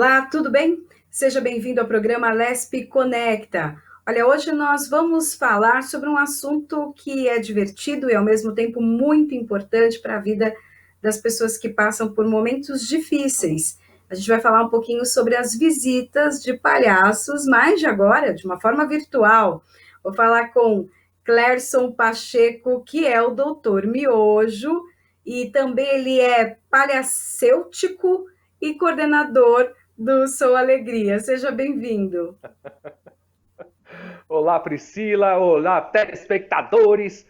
Olá, tudo bem? Seja bem-vindo ao programa Lespe Conecta. Olha, hoje nós vamos falar sobre um assunto que é divertido e ao mesmo tempo muito importante para a vida das pessoas que passam por momentos difíceis. A gente vai falar um pouquinho sobre as visitas de palhaços, mas de agora, de uma forma virtual. Vou falar com Clerson Pacheco, que é o doutor Miojo, e também ele é palhacêutico e coordenador do Sou Alegria. Seja bem-vindo. Olá, Priscila. Olá, telespectadores.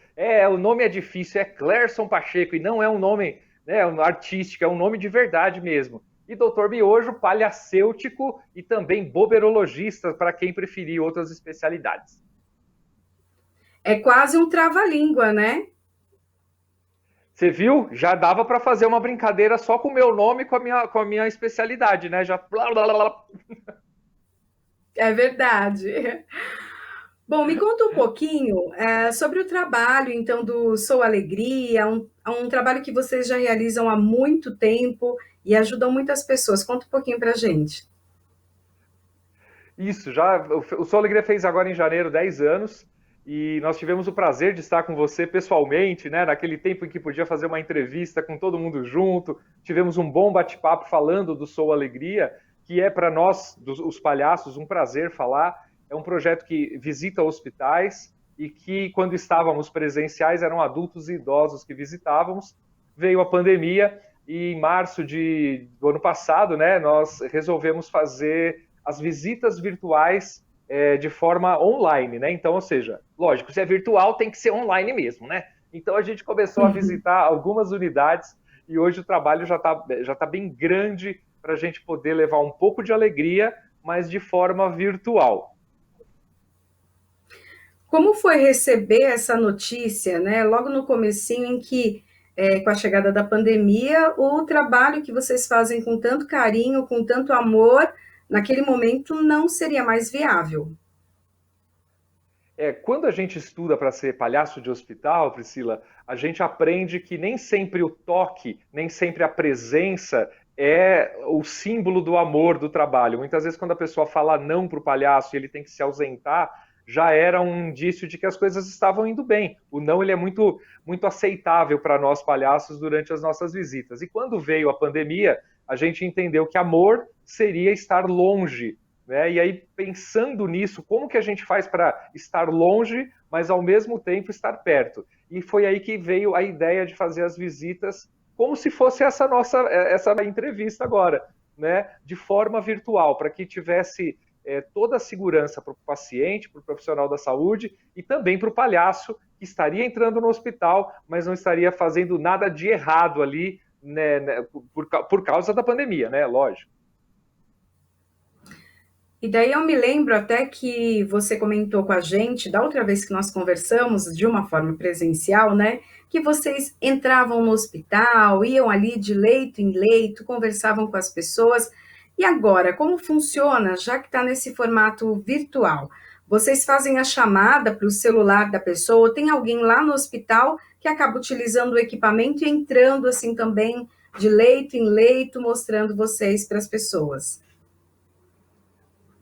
O nome é difícil, é Clerson Pacheco e não é um nome, né, um artístico, é um nome de verdade mesmo. E Dr. Miojo, palhacêutico e também boberologista, para quem preferir outras especialidades. É quase um trava-língua, né? Você viu? Já dava para fazer uma brincadeira só com o meu nome e com a minha especialidade, né? Já. Blá, blá, blá. É verdade. Bom, me conta um pouquinho sobre o trabalho, então, do Sou Alegria, um trabalho que vocês já realizam há muito tempo e ajudam muitas pessoas. Conta um pouquinho para a gente. Isso, já. O Sou Alegria fez agora em janeiro 10 anos e nós tivemos o prazer de estar com você pessoalmente, né? Naquele tempo em que podia fazer uma entrevista com todo mundo junto. Tivemos um bom bate-papo falando do Sou Alegria, que é para nós, os palhaços, um prazer falar. É um projeto que visita hospitais e que, quando estávamos presenciais, eram adultos e idosos que visitávamos. Veio a pandemia e em março do ano passado, né, nós resolvemos fazer as visitas virtuais de forma online, né? Então, ou seja, lógico, se é virtual tem que ser online mesmo, né? Então a gente começou a visitar algumas unidades e hoje o trabalho já tá bem grande para a gente poder levar um pouco de alegria, mas de forma virtual. Como foi receber essa notícia, né? Logo no comecinho em que, com a chegada da pandemia, o trabalho que vocês fazem com tanto carinho, com tanto amor, naquele momento não seria mais viável. Quando a gente estuda para ser palhaço de hospital, Priscila, a gente aprende que nem sempre o toque, nem sempre a presença é o símbolo do amor do trabalho. Muitas vezes, quando a pessoa fala não para o palhaço e ele tem que se ausentar, já era um indício de que as coisas estavam indo bem. O não ele é muito, muito aceitável para nós palhaços durante as nossas visitas. E quando veio a pandemia, a gente entendeu que amor seria estar longe, né? E aí, pensando nisso, como que a gente faz para estar longe, mas ao mesmo tempo estar perto? E foi aí que veio a ideia de fazer as visitas como se fosse essa entrevista agora, né? De forma virtual, para que tivesse toda a segurança para o paciente, para o profissional da saúde e também para o palhaço que estaria entrando no hospital, mas não estaria fazendo nada de errado ali, né, por causa da pandemia, né? Lógico. E daí eu me lembro até que você comentou com a gente, da outra vez que nós conversamos, de uma forma presencial, né? Que vocês entravam no hospital, iam ali de leito em leito, conversavam com as pessoas. E agora, como funciona, já que está nesse formato virtual? Vocês fazem a chamada para o celular da pessoa, ou tem alguém lá no hospital que acaba utilizando o equipamento e entrando assim também de leito em leito, mostrando vocês para as pessoas?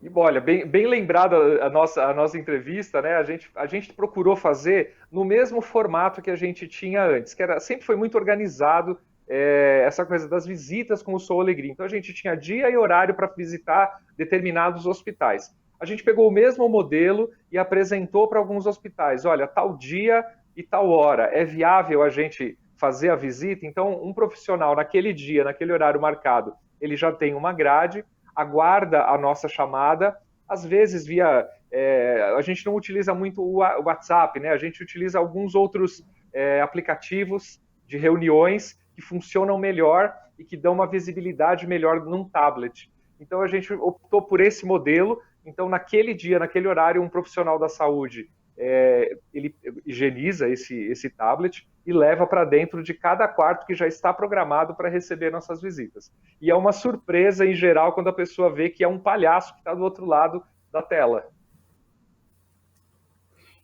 E olha, bem lembrada a nossa entrevista, né? A gente procurou fazer no mesmo formato que a gente tinha antes, que sempre foi muito organizado, essa coisa das visitas com o Sou Alegria. Então a gente tinha dia e horário para visitar determinados hospitais. A gente pegou o mesmo modelo e apresentou para alguns hospitais: olha, tal dia e tal hora, é viável a gente fazer a visita? Então, um profissional naquele dia, naquele horário marcado, ele já tem uma grade, aguarda a nossa chamada, às vezes via. A gente não utiliza muito o WhatsApp, né? A gente utiliza alguns outros aplicativos de reuniões que funcionam melhor e que dão uma visibilidade melhor num tablet. Então a gente optou por esse modelo. Então, naquele dia, naquele horário, um profissional da saúde ele higieniza esse tablet e leva para dentro de cada quarto que já está programado para receber nossas visitas. E é uma surpresa, em geral, quando a pessoa vê que é um palhaço que está do outro lado da tela.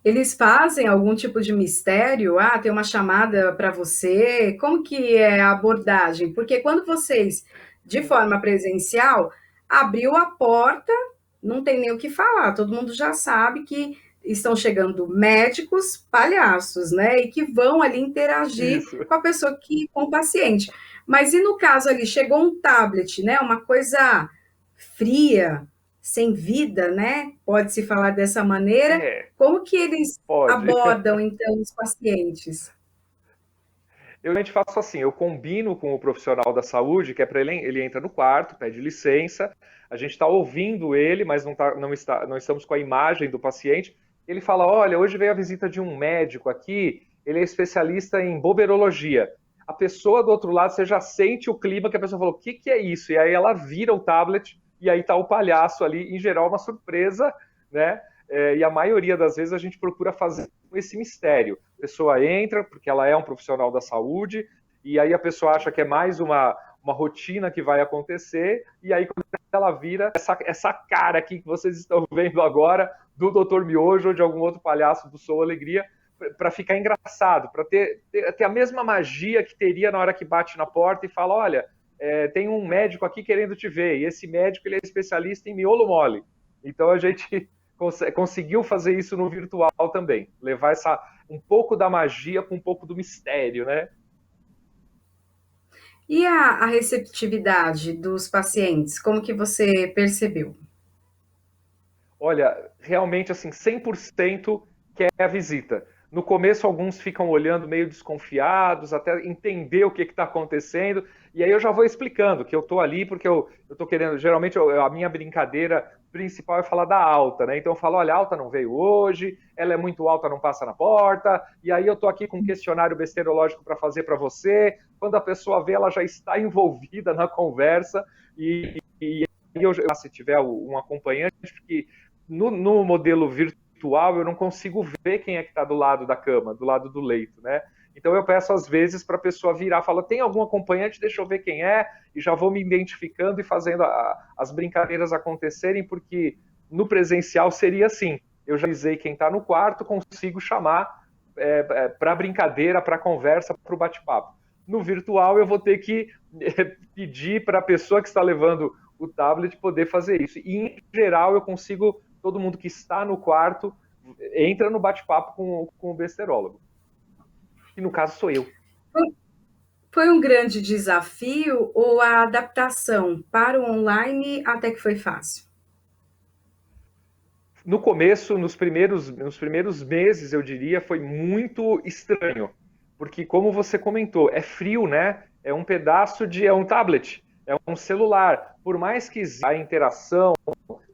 Eles fazem algum tipo de mistério? Ah, tem uma chamada para você. Como que é a abordagem? Porque quando vocês, de forma presencial, abriu a porta, não tem nem o que falar, todo mundo já sabe que estão chegando médicos palhaços, né? E que vão ali interagir Isso. com a pessoa com o paciente. Mas e no caso ali, chegou um tablet, né? Uma coisa fria, sem vida, né? Pode-se falar dessa maneira. É, Como que eles pode. abordam, então, os pacientes? Eu realmente faço assim, eu combino com o profissional da saúde, que é para ele entra no quarto, pede licença, a gente está ouvindo ele, mas não estamos com a imagem do paciente. Ele fala, olha, hoje veio a visita de um médico aqui, ele é especialista em boberologia. A pessoa do outro lado, você já sente o clima que a pessoa falou, o que é isso? E aí ela vira o tablet e aí está o palhaço ali, em geral uma surpresa, né? E a maioria das vezes a gente procura fazer esse mistério. A pessoa entra porque ela é um profissional da saúde, e aí a pessoa acha que é mais uma rotina que vai acontecer, e aí quando ela vira essa cara aqui que vocês estão vendo agora, do Dr. Miojo ou de algum outro palhaço do Sou Alegria, para ficar engraçado, para ter a mesma magia que teria na hora que bate na porta e fala, olha, tem um médico aqui querendo te ver, e esse médico ele é especialista em miolo mole. Então a gente conseguiu fazer isso no virtual também, levar um pouco da magia com um pouco do mistério, né? E a receptividade dos pacientes, como que você percebeu? Olha, realmente assim, 100% quer a visita. No começo, alguns ficam olhando meio desconfiados, até entender o que está acontecendo. E aí eu já vou explicando que eu estou ali porque eu estou querendo. Geralmente, a minha brincadeira principal é falar da alta, né? Então eu falo: olha, a alta não veio hoje, ela é muito alta, não passa na porta. E aí eu estou aqui com um questionário besteirológico para fazer para você. Quando a pessoa vê, ela já está envolvida na conversa. E eu, se tiver um acompanhante, porque no modelo virtual eu não consigo ver quem é que está do lado da cama, do lado do leito, né? Então eu peço às vezes para a pessoa virar, fala, tem algum acompanhante? Deixa eu ver quem é, e já vou me identificando e fazendo as brincadeiras acontecerem, porque no presencial seria assim, eu já avisei quem está no quarto, consigo chamar para brincadeira, para conversa, para o bate-papo. No virtual eu vou ter que pedir para a pessoa que está levando o tablet poder fazer isso. E em geral eu consigo, todo mundo que está no quarto entra no bate-papo com o besterólogo. E no caso sou eu. Foi um grande desafio ou a adaptação para o online até que foi fácil? No começo, nos primeiros meses, eu diria, foi muito estranho. Porque, como você comentou, é frio, né? É um pedaço de. É um tablet, é um celular. Por mais que a interação,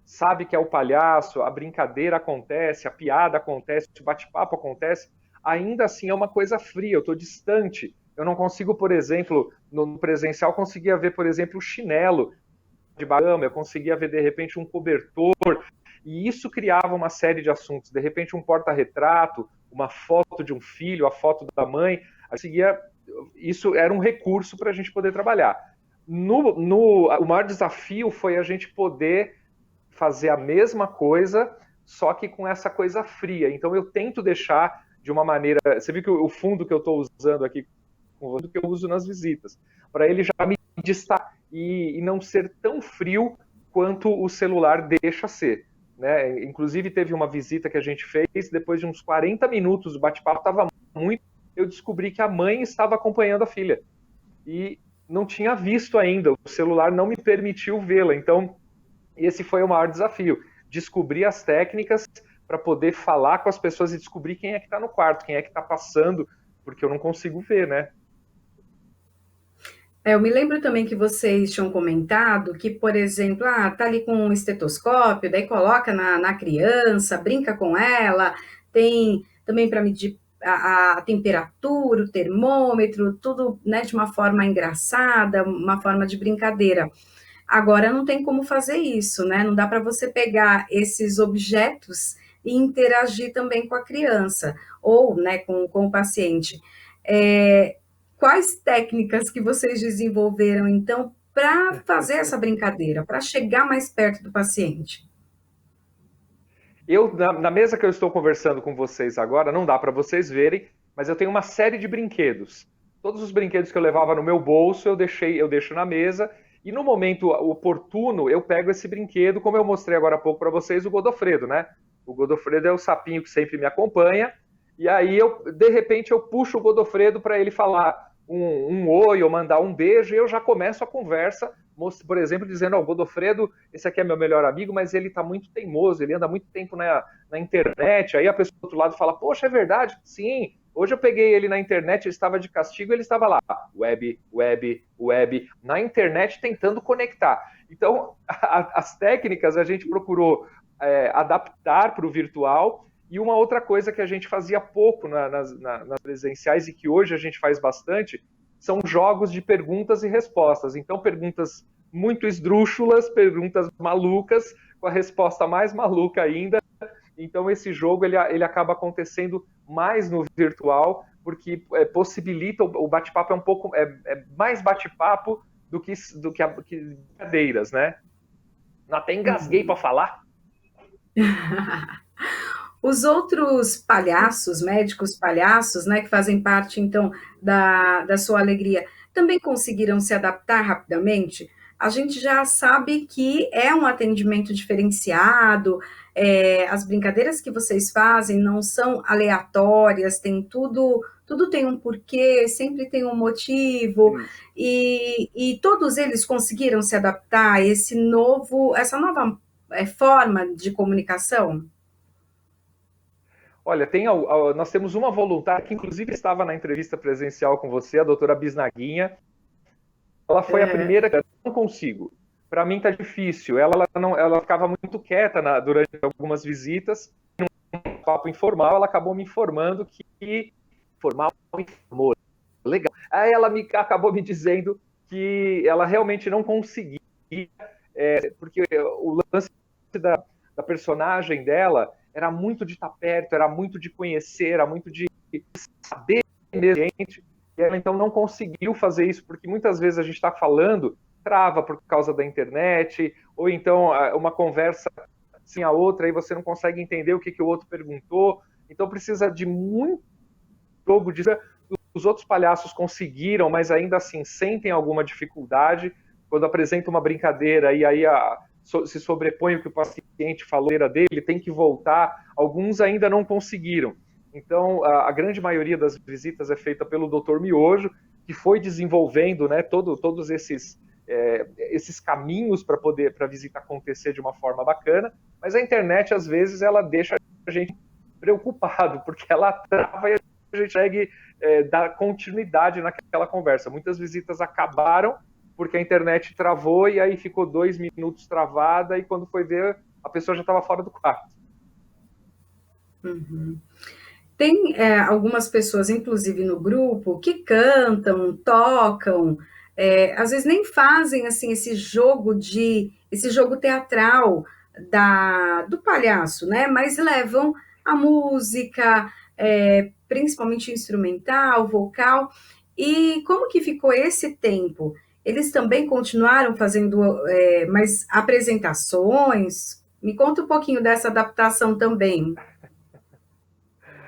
sabe que é o palhaço, a brincadeira acontece, a piada acontece, o bate-papo acontece, ainda assim é uma coisa fria, eu estou distante. Eu não consigo, por exemplo, no presencial, conseguia ver, por exemplo, o chinelo de cama, eu conseguia ver, de repente, um cobertor, e isso criava uma série de assuntos. De repente, um porta-retrato, uma foto de um filho, a foto da mãe, isso era um recurso para a gente poder trabalhar. O maior desafio foi a gente poder fazer a mesma coisa, só que com essa coisa fria. Então eu tento deixar de uma maneira. Você viu que o fundo que eu estou usando aqui, com o que eu uso nas visitas, para ele já me destacar e não ser tão frio quanto o celular deixa ser. Né? Inclusive teve uma visita que a gente fez, depois de uns 40 minutos, o bate-papo estava muito. Eu descobri que a mãe estava acompanhando a filha. E não tinha visto ainda, o celular não me permitiu vê-la. Então, esse foi o maior desafio, descobrir as técnicas para poder falar com as pessoas e descobrir quem é que está no quarto, quem é que está passando, porque eu não consigo ver, né? Eu me lembro também que vocês tinham comentado que, por exemplo, tá ali com um estetoscópio, daí coloca na criança, brinca com ela, tem também para medir a temperatura, o termômetro, tudo, né, de uma forma engraçada, uma forma de brincadeira. Agora não tem como fazer isso, né? Não dá para você pegar esses objetos e interagir também com a criança ou, né, com o paciente. Quais técnicas que vocês desenvolveram, então, para fazer essa brincadeira, para chegar mais perto do paciente? Na mesa que eu estou conversando com vocês agora, não dá para vocês verem, mas eu tenho uma série de brinquedos. Todos os brinquedos que eu levava no meu bolso, eu deixo na mesa, E no momento oportuno, eu pego esse brinquedo, como eu mostrei agora há pouco para vocês, o Godofredo, né? O Godofredo é o sapinho que sempre me acompanha, e aí, de repente, eu puxo o Godofredo para ele falar um oi ou mandar um beijo, e eu já começo a conversa, por exemplo, dizendo, o Godofredo, esse aqui é meu melhor amigo, mas ele está muito teimoso, ele anda muito tempo na internet. Aí a pessoa do outro lado fala, poxa, é verdade? Sim, hoje eu peguei ele na internet, ele estava de castigo, ele estava lá, web, na internet tentando conectar. Então, as técnicas a gente procurou adaptar para o virtual. E uma outra coisa que a gente fazia pouco nas presenciais e que hoje a gente faz bastante são jogos de perguntas e respostas. Então, perguntas muito esdrúxulas, perguntas malucas, com a resposta mais maluca ainda. Então, esse jogo ele acaba acontecendo mais no virtual, porque possibilita o bate-papo, é mais bate-papo do que brincadeiras, né? Até engasguei para falar. Os outros palhaços, médicos palhaços, né, que fazem parte, então, da sua alegria, também conseguiram se adaptar rapidamente? A gente já sabe que é um atendimento diferenciado, as brincadeiras que vocês fazem não são aleatórias, tem tudo tem um porquê, sempre tem um motivo, e todos eles conseguiram se adaptar a essa nova forma de comunicação? Olha, nós temos uma voluntária que inclusive estava na entrevista presencial com você, a doutora Bisnaguinha. Ela foi a primeira que eu não consigo. Para mim tá difícil. Ela ficava muito quieta durante algumas visitas. Num papo informal, ela acabou me informando que informou. Legal. Aí ela acabou me dizendo que ela realmente não conseguia, porque o lance da personagem dela era muito de estar perto, era muito de conhecer, era muito de saber mesmo, gente. E ela então não conseguiu fazer isso, porque muitas vezes a gente está falando, trava por causa da internet, ou então uma conversa assim a outra, aí você não consegue entender o que o outro perguntou. Então precisa de muito jogo de... Os outros palhaços conseguiram, mas ainda assim sentem alguma dificuldade quando apresenta uma brincadeira e aí se sobrepõe o que o paciente falou dele, tem que voltar. Alguns ainda não conseguiram. Então, a grande maioria das visitas é feita pelo Dr. Miojo, que foi desenvolvendo, né, todos esses caminhos para a visita acontecer de uma forma bacana, mas a internet, às vezes, ela deixa a gente preocupado, porque ela trava e a gente consegue dar continuidade naquela conversa. Muitas visitas acabaram porque a internet travou e aí ficou 2 minutos travada e quando foi ver, a pessoa já estava fora do quarto. Uhum. Tem algumas pessoas, inclusive no grupo, que cantam, tocam, às vezes nem fazem assim esse jogo teatral do palhaço, né? Mas levam a música, principalmente instrumental, vocal. E como que ficou esse tempo? Eles também continuaram fazendo mais apresentações? Me conta um pouquinho dessa adaptação também.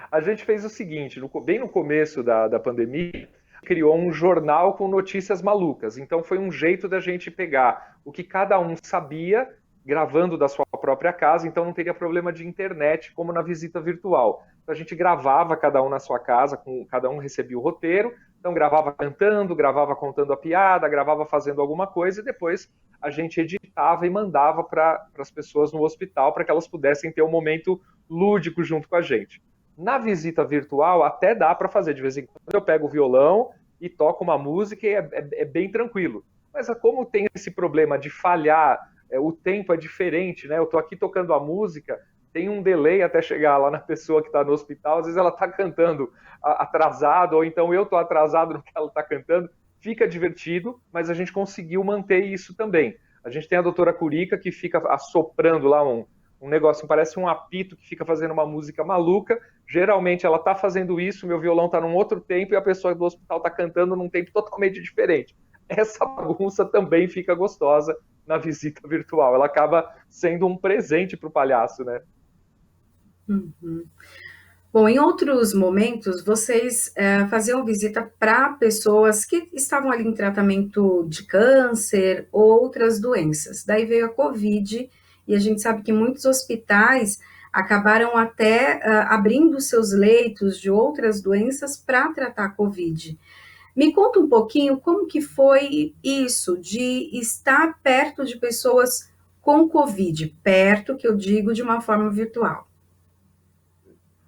A gente fez o seguinte, bem no começo da pandemia, criou um jornal com notícias malucas. Então foi um jeito da gente pegar o que cada um sabia, gravando da sua própria casa, então não teria problema de internet como na visita virtual. Então a gente gravava cada um na sua casa, cada um recebia o roteiro, então gravava cantando, gravava contando a piada, gravava fazendo alguma coisa e depois a gente editava e mandava para as pessoas no hospital para que elas pudessem ter um momento lúdico junto com a gente. Na visita virtual até dá para fazer, de vez em quando eu pego o violão e toco uma música e é bem tranquilo. Mas como tem esse problema de falhar, o tempo é diferente, né? Eu estou aqui tocando a música, tem um delay até chegar lá na pessoa que está no hospital, às vezes ela está cantando atrasado, ou então eu estou atrasado no que ela está cantando, fica divertido, mas a gente conseguiu manter isso também. A gente tem a doutora Curica que fica assoprando lá um negócio, parece um apito que fica fazendo uma música maluca. Geralmente ela está fazendo isso, meu violão está num outro tempo e a pessoa do hospital está cantando num tempo totalmente diferente. Essa bagunça também fica gostosa na visita virtual. Ela acaba sendo um presente para o palhaço, né? Uhum. Bom, em outros momentos, vocês faziam visita para pessoas que estavam ali em tratamento de câncer ou outras doenças. Daí veio a Covid, e a gente sabe que muitos hospitais acabaram até abrindo seus leitos de outras doenças para tratar a Covid. Me conta um pouquinho como que foi isso, de estar perto de pessoas com Covid, perto, que eu digo, de uma forma virtual.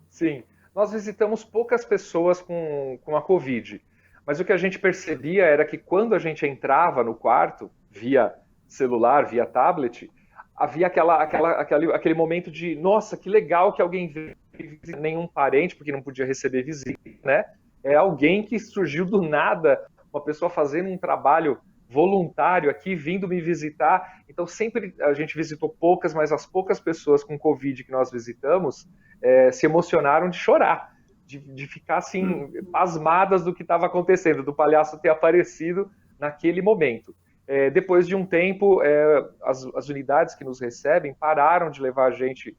Sim, nós visitamos poucas pessoas com a Covid, mas o que a gente percebia era que quando a gente entrava no quarto, via celular, via tablet, havia aquele momento de, nossa, que legal que alguém veio, nenhum parente, porque não podia receber visita, né? É alguém que surgiu do nada, uma pessoa fazendo um trabalho voluntário aqui, vindo me visitar. Então, sempre a gente visitou poucas, mas as poucas pessoas com Covid que nós visitamos, se emocionaram de chorar, de ficar assim, pasmadas do que estava acontecendo, do palhaço ter aparecido naquele momento. Depois de um tempo, as unidades que nos recebem pararam de levar a gente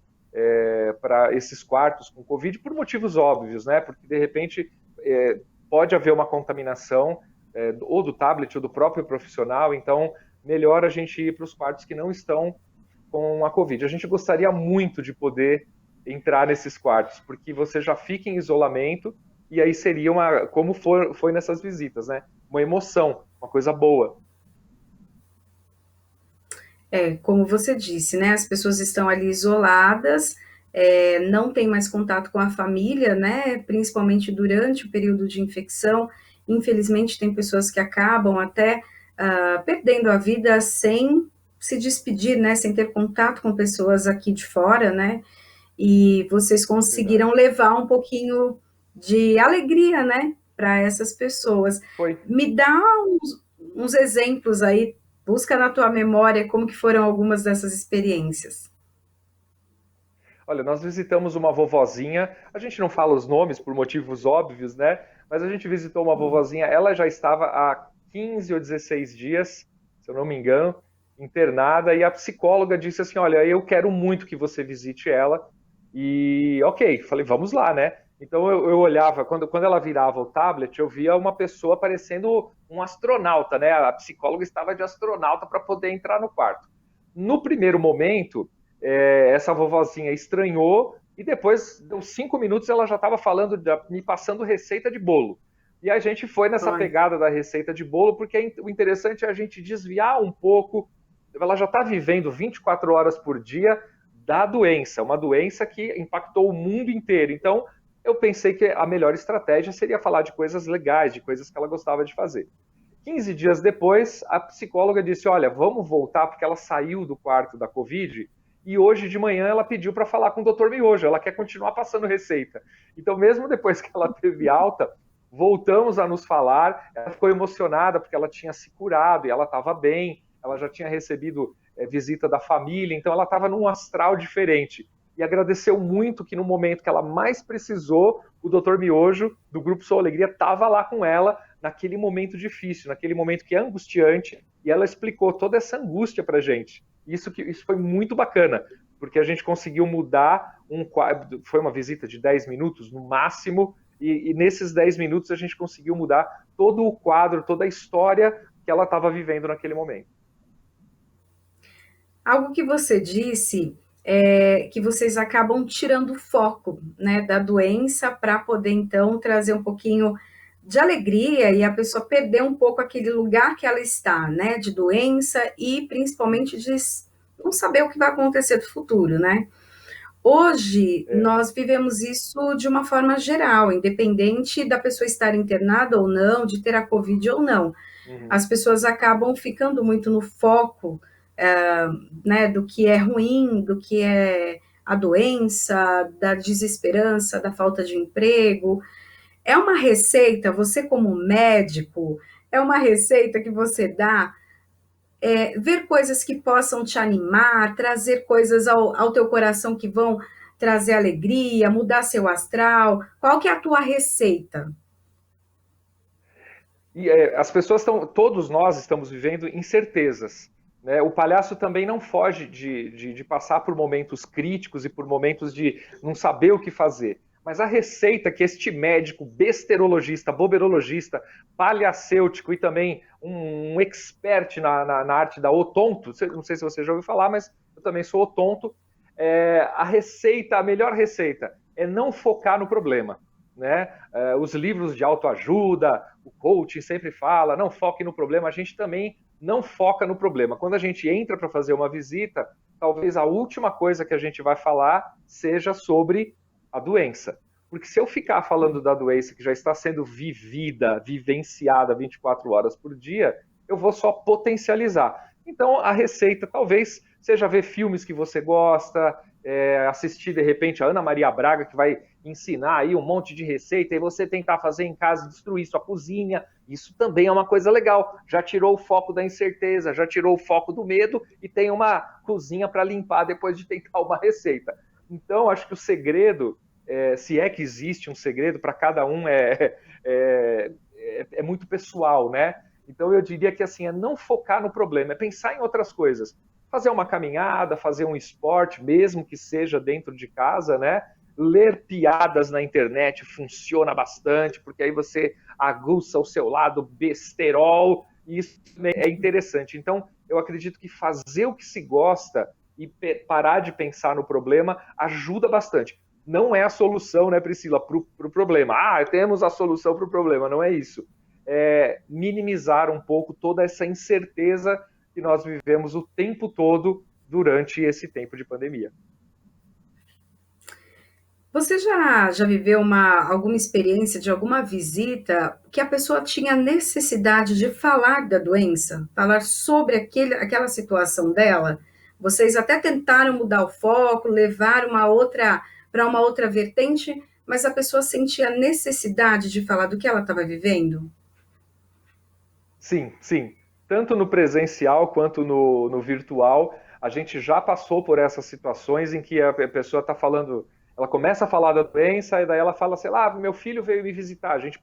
para esses quartos com Covid por motivos óbvios, né? Porque de repente pode haver uma contaminação ou do tablet ou do próprio profissional, então melhor a gente ir para os quartos que não estão com a Covid. A gente gostaria muito de poder entrar nesses quartos, porque você já fica em isolamento e aí seria como foi nessas visitas, né? Uma emoção, uma coisa boa. Como você disse, né? As pessoas estão ali isoladas, não tem mais contato com a família, né? Principalmente durante o período de infecção. Infelizmente, tem pessoas que acabam até perdendo a vida sem se despedir, né? Sem ter contato com pessoas aqui de fora, né? E vocês conseguiram Verdade. levar um pouquinho de alegria, né? Para essas pessoas. Foi. Me dá uns exemplos aí. Busca na tua memória como que foram algumas dessas experiências. Olha, nós visitamos uma vovozinha, a gente não fala os nomes por motivos óbvios, né? Mas a gente visitou uma vovozinha, ela já estava há 15 ou 16 dias, se eu não me engano, internada, e a psicóloga disse assim: Olha, eu quero muito que você visite ela. E ok, falei, vamos lá, né? Então eu olhava, quando ela virava o tablet, eu via uma pessoa parecendo um astronauta, né? A psicóloga estava de astronauta para poder entrar no quarto. No primeiro momento, essa vovozinha estranhou e depois, deu 5 minutos, ela já estava falando, me passando receita de bolo. E a gente foi nessa Olha, pegada da receita de bolo, porque o interessante é a gente desviar um pouco. Ela já está vivendo 24 horas por dia da doença, uma doença que impactou o mundo inteiro. Então, eu pensei que a melhor estratégia seria falar de coisas legais, de coisas que ela gostava de fazer. 15 dias depois, a psicóloga disse: Olha, vamos voltar, porque ela saiu do quarto da Covid e hoje de manhã ela pediu para falar com o Dr. Miojo, ela quer continuar passando receita. Então, mesmo depois que ela teve alta, voltamos a nos falar. Ela ficou emocionada porque ela tinha se curado e ela estava bem, ela já tinha recebido visita da família, então ela estava num astral diferente. E agradeceu muito que no momento que ela mais precisou, o Dr. Miojo, do Grupo Sou Alegria, estava lá com ela naquele momento difícil, naquele momento que é angustiante, e ela explicou toda essa angústia para a gente. Isso foi muito bacana, porque a gente conseguiu mudar foi uma visita de 10 minutos no máximo, e nesses 10 minutos a gente conseguiu mudar todo o quadro, toda a história que ela estava vivendo naquele momento. algo que você disse é que vocês acabam tirando o foco, né, da doença para poder então trazer um pouquinho de alegria e a pessoa perder um pouco aquele lugar que ela está, né, de doença e principalmente de não saber o que vai acontecer do futuro, né? Hoje, É. nós vivemos isso de uma forma geral, independente da pessoa estar internada ou não, de ter a Covid ou não. Uhum. As pessoas acabam ficando muito no foco, né, do que é ruim, do que é a doença, da desesperança, da falta de emprego. É uma receita, você como médico, é uma receita que você dá ver coisas que possam te animar, trazer coisas ao teu coração que vão trazer alegria, mudar seu astral. Qual que é a tua receita? E as pessoas estão, todos nós estamos vivendo incertezas. Né? O palhaço também não foge de passar por momentos críticos e por momentos de não saber o que fazer. Mas a receita que este médico besterologista, boberologista, palhacêutico e também um expert na arte da odonto, não sei se você já ouviu falar, mas eu também sou odonto, a melhor receita é não focar no problema. Né? Os livros de autoajuda, o coaching sempre fala, não foque no problema, a gente também não foca no problema. Quando a gente entra para fazer uma visita, talvez a última coisa que a gente vai falar seja sobre a doença. Porque se eu ficar falando da doença que já está sendo vivenciada 24 horas por dia, eu vou só potencializar. Então, a receita talvez seja ver filmes que você gosta, assistir, de repente, a Ana Maria Braga, que vai ensinar aí um monte de receita, e você tentar fazer em casa, destruir sua cozinha. Isso também é uma coisa legal. Já tirou o foco da incerteza, já tirou o foco do medo e tem uma cozinha para limpar depois de tentar uma receita. Então, acho que o segredo, se é que existe um segredo, para cada um é muito pessoal, né? Então, eu diria que assim, é não focar no problema, é pensar em outras coisas. Fazer uma caminhada, fazer um esporte, mesmo que seja dentro de casa, né? Ler piadas na internet funciona bastante, porque aí você aguça o seu lado besterol, e isso é interessante. Então, eu acredito que fazer o que se gosta e parar de pensar no problema ajuda bastante. Não é a solução, né, Priscila, para o problema. Temos a solução para o problema, não é isso. É minimizar um pouco toda essa incerteza que nós vivemos o tempo todo durante esse tempo de pandemia. Você já viveu alguma experiência de alguma visita que a pessoa tinha necessidade de falar da doença, falar sobre aquela situação dela? Vocês até tentaram mudar o foco, levar para uma outra vertente, mas a pessoa sentia necessidade de falar do que ela estava vivendo? Sim, sim. Tanto no presencial quanto no virtual, a gente já passou por essas situações em que a pessoa está falando, ela começa a falar da doença e daí ela fala, sei lá, meu filho veio me visitar. A gente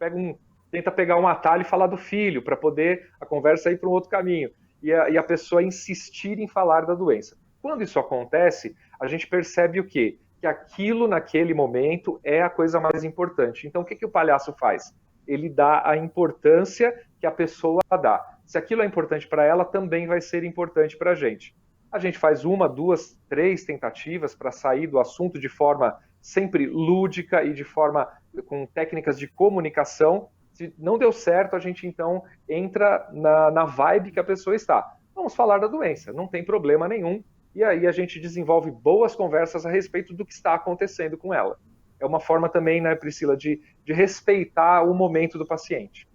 tenta pegar um atalho e falar do filho para poder a conversa ir para um outro caminho. E a pessoa insistir em falar da doença. Quando isso acontece, a gente percebe o quê? Que aquilo naquele momento é a coisa mais importante. Então, o que o palhaço faz? Ele dá a importância que a pessoa dá. Se aquilo é importante para ela, também vai ser importante para a gente. A gente faz uma, duas, três tentativas para sair do assunto de forma sempre lúdica e de forma com técnicas de comunicação. Se não deu certo, a gente então entra na vibe que a pessoa está. Vamos falar da doença, não tem problema nenhum. E aí a gente desenvolve boas conversas a respeito do que está acontecendo com ela. É uma forma também, né, Priscila, de respeitar o momento do paciente.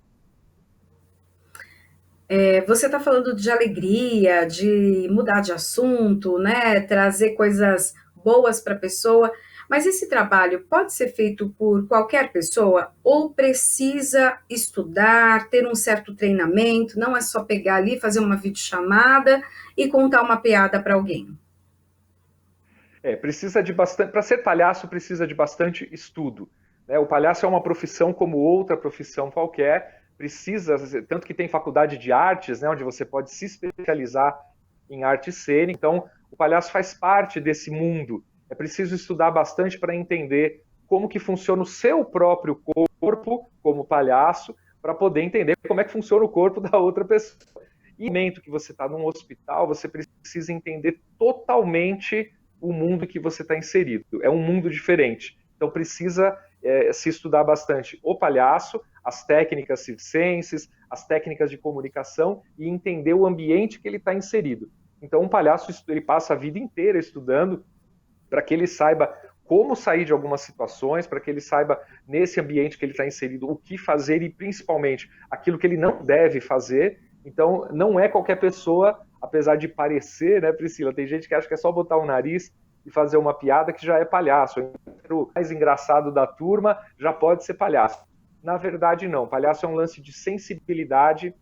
Você está falando de alegria, de mudar de assunto, né? Trazer coisas boas para a pessoa, mas esse trabalho pode ser feito por qualquer pessoa ou precisa estudar, ter um certo treinamento, não é só pegar ali, fazer uma videochamada e contar uma piada para alguém. Precisa de bastante. Para ser palhaço, precisa de bastante estudo. Né? O palhaço é uma profissão como outra profissão qualquer. Precisa, tanto que tem faculdade de artes, né, onde você pode se especializar em arte cênica. Então, o palhaço faz parte desse mundo. É preciso estudar bastante para entender como que funciona o seu próprio corpo como palhaço, para poder entender como é que funciona o corpo da outra pessoa. E no momento que você está num hospital, você precisa entender totalmente o mundo que você está inserido. É um mundo diferente. Então precisa se estudar bastante o palhaço, as técnicas circenses, as técnicas de comunicação e entender o ambiente que ele está inserido. Então um palhaço ele passa a vida inteira estudando para que ele saiba como sair de algumas situações, para que ele saiba nesse ambiente que ele está inserido o que fazer e principalmente aquilo que ele não deve fazer. Então não é qualquer pessoa, apesar de parecer, né, Priscila? Tem gente que acha que é só botar o nariz e fazer uma piada que já é palhaço. O mais engraçado da turma já pode ser palhaço. Na verdade, não. Palhaço é um lance de sensibilidade,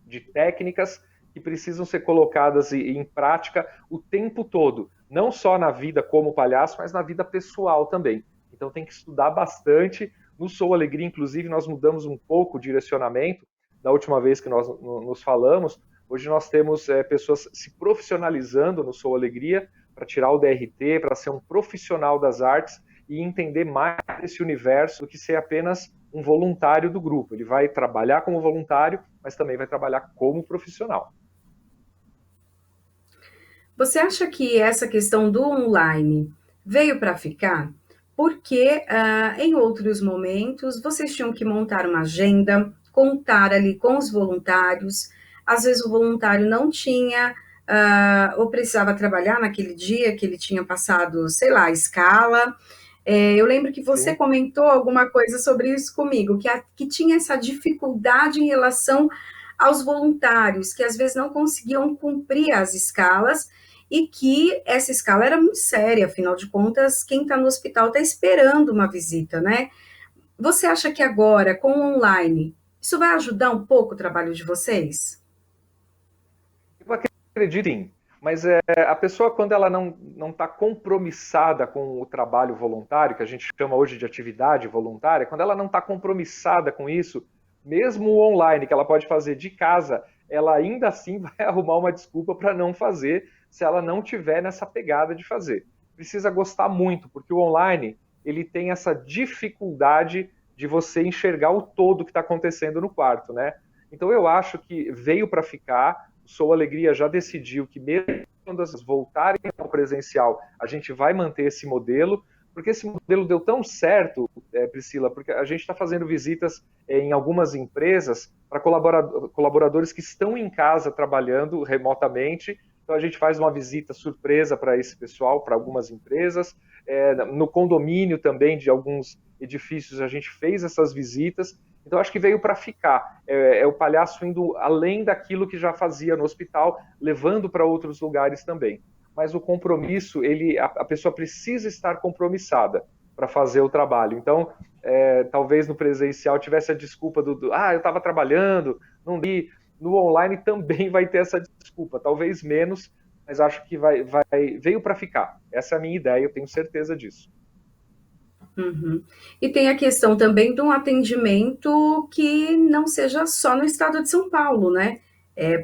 de técnicas que precisam ser colocadas em prática o tempo todo. Não só na vida como palhaço, mas na vida pessoal também. Então tem que estudar bastante. No Sou Alegria, inclusive, nós mudamos um pouco o direcionamento da última vez que nós nos falamos. Hoje nós temos pessoas se profissionalizando no Sou Alegria para tirar o DRT, para ser um profissional das artes e entender mais esse universo do que ser apenas um voluntário do grupo. Ele vai trabalhar como voluntário, mas também vai trabalhar como profissional. Você acha que essa questão do online veio para ficar? Porque em outros momentos vocês tinham que montar uma agenda, contar ali com os voluntários. Às vezes o voluntário não tinha, ou precisava trabalhar naquele dia que ele tinha passado, sei lá, a escala. Eu lembro que você Sim. comentou alguma coisa sobre isso comigo, que tinha essa dificuldade em relação aos voluntários, que às vezes não conseguiam cumprir as escalas e que essa escala era muito séria, afinal de contas, quem está no hospital está esperando uma visita, né? Você acha que agora, com o online, isso vai ajudar um pouco o trabalho de vocês? Eu acredito sim, mas a pessoa, quando ela não está compromissada com o trabalho voluntário, que a gente chama hoje de atividade voluntária, quando ela não está compromissada com isso, mesmo o online, que ela pode fazer de casa, ela ainda assim vai arrumar uma desculpa para não fazer, se ela não tiver nessa pegada de fazer. Precisa gostar muito, porque o online ele tem essa dificuldade de você enxergar o todo que está acontecendo no quarto, né? Então eu acho que veio para ficar. O Sou Alegria já decidiu que mesmo quando as voltarem ao presencial, a gente vai manter esse modelo, porque esse modelo deu tão certo, Priscila, porque a gente está fazendo visitas em algumas empresas para colaboradores que estão em casa trabalhando remotamente. Então a gente faz uma visita surpresa para esse pessoal, para algumas empresas. No condomínio também de alguns edifícios a gente fez essas visitas. Então acho que veio para ficar. É o palhaço indo além daquilo que já fazia no hospital, levando para outros lugares também. Mas o compromisso, a pessoa precisa estar compromissada para fazer o trabalho. Então, talvez no presencial tivesse a desculpa eu estava trabalhando, não li. No online também vai ter essa desculpa, talvez menos, mas acho que veio para ficar. Essa é a minha ideia, eu tenho certeza disso. Uhum. E tem a questão também de um atendimento que não seja só no estado de São Paulo, né?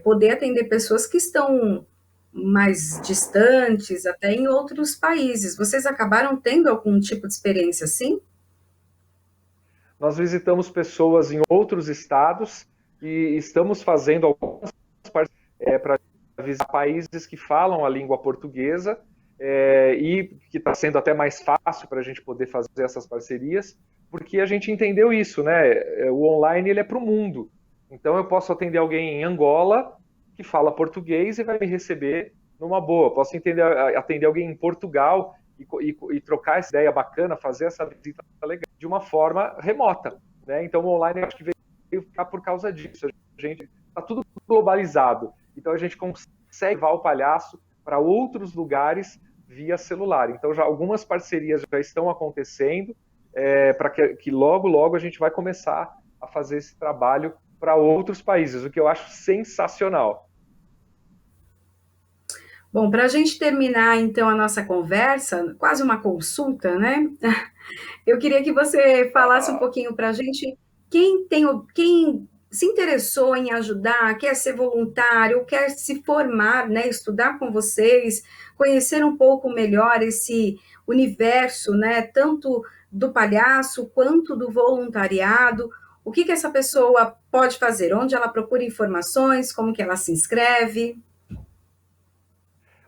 Poder atender pessoas que estão mais distantes, até em outros países. Vocês acabaram tendo algum tipo de experiência assim? Nós visitamos pessoas em outros estados e estamos fazendo algumas parcerias para visitar países que falam a língua portuguesa e que está sendo até mais fácil para a gente poder fazer essas parcerias, porque a gente entendeu isso, né? O online ele é para o mundo. Então eu posso atender alguém em Angola que fala português e vai me receber numa boa. Posso atender alguém em Portugal e trocar essa ideia bacana, fazer essa visita legal de uma forma remota, né? Então o online acho que veio ficar por causa disso. A gente está tudo globalizado, então a gente consegue levar o palhaço para outros lugares via celular. Então já algumas parcerias já estão acontecendo para que logo a gente vai começar a fazer esse trabalho para outros países, o que eu acho sensacional. Bom, para a gente terminar então a nossa conversa, quase uma consulta, né? Eu queria que você falasse um pouquinho para a gente quem se interessou em ajudar, quer ser voluntário, quer se formar, né, estudar com vocês, conhecer um pouco melhor esse universo, né, tanto do palhaço quanto do voluntariado. O que essa pessoa pode fazer? Onde ela procura informações? Como que ela se inscreve?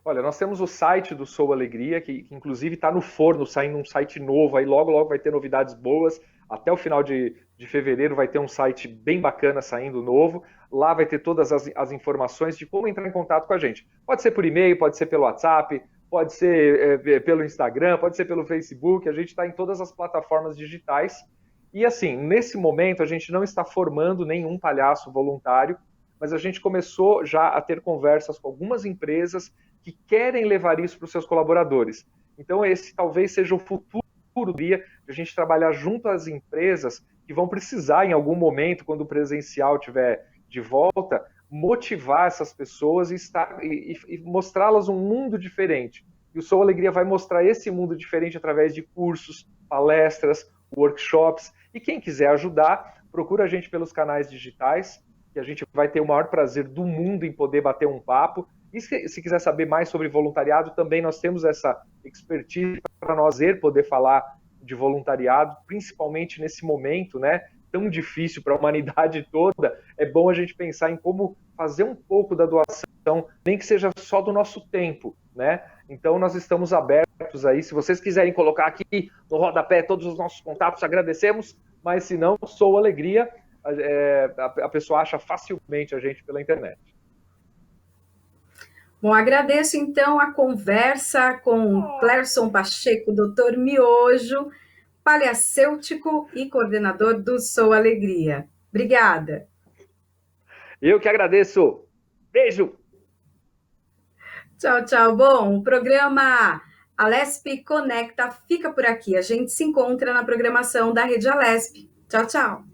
Olha, nós temos o site do Sou Alegria, que inclusive está no forno, saindo um site novo, aí logo vai ter novidades boas. Até o final de fevereiro vai ter um site bem bacana saindo novo. Lá vai ter todas as informações de como entrar em contato com a gente. Pode ser por e-mail, pode ser pelo WhatsApp, pode ser pelo Instagram, pode ser pelo Facebook. A gente está em todas as plataformas digitais. E assim, nesse momento a gente não está formando nenhum palhaço voluntário, mas a gente começou já a ter conversas com algumas empresas que querem levar isso para os seus colaboradores. Então, esse talvez seja o futuro dia de a gente trabalhar junto às empresas que vão precisar, em algum momento, quando o presencial estiver de volta, motivar essas pessoas e mostrá-las um mundo diferente. E o Sou Alegria vai mostrar esse mundo diferente através de cursos, palestras, workshops. E quem quiser ajudar, procura a gente pelos canais digitais, que a gente vai ter o maior prazer do mundo em poder bater um papo. E se quiser saber mais sobre voluntariado, também nós temos essa expertise para nós poder falar de voluntariado, principalmente nesse momento, né, tão difícil para a humanidade toda. É bom a gente pensar em como fazer um pouco da doação, nem que seja só do nosso tempo, né? Então nós estamos abertos aí. Se vocês quiserem colocar aqui no rodapé todos os nossos contatos, agradecemos, mas se não, sou alegria. A pessoa acha facilmente a gente pela internet. Bom, agradeço então a conversa com Clerson Pacheco, doutor Miojo, paleacêutico e coordenador do Sou Alegria. Obrigada. Eu que agradeço. Beijo! Tchau, tchau. Bom, o programa Alesp Conecta fica por aqui. A gente se encontra na programação da Rede Alesp. Tchau, tchau.